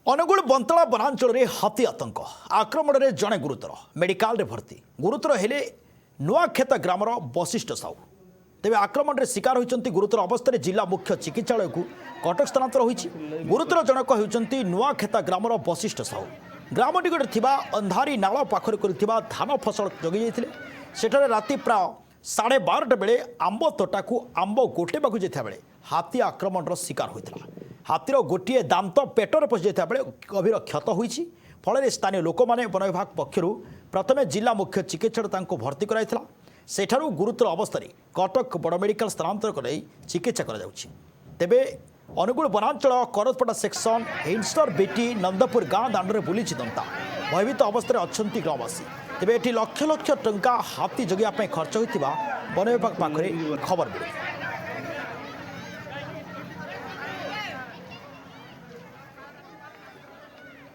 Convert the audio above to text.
अनुगुल बंतला वनांचल में हाथी आतंक आक्रमण में जड़े गुरुतर मेडिकल भर्ती गुरुतर हेले नुआखेत ग्रामर वशिष्ठ साहू तेज आक्रमण में शिकार होती गुरुतर अवस्था जिला मुख्य चिकित्सालय को कटक स्थानांतर होती गुरुतर जनक होती नुआखेत ग्रामर वशिष्ठ साहू ग्राम निकट अंधारी नाल पाखर कर धान फसल जगी जाते सेठारे राति प्राय 12:30 बेले आंब तोटा को आंब गोटेबा जाता बेले हाथी आक्रमण शिकार होता हाथीर गोटे दांत पेटर पशि जाता बेले गभीर क्षत होती फल स्थानीय लोक मैंने वन विभाग पक्षर प्रथम जिला मुख्य चिकित्सालय भर्ती कराइला सेठारू गुरुतर अवस्था कटक बड़ मेडिकल स्थानांतर कर चिकित्सा कर तेबे अनुगुल वनांचल करजपटा सेक्शन हिंसर बेटी नंदपुर गाँ दाण्ड बुली दंता भयभीत अवस्था अच्छा ग्रामवासी तेबे लक्ष लक्ष टंका हाथी जगिया खर्च होता वन विभाग पाखे खबर मिले।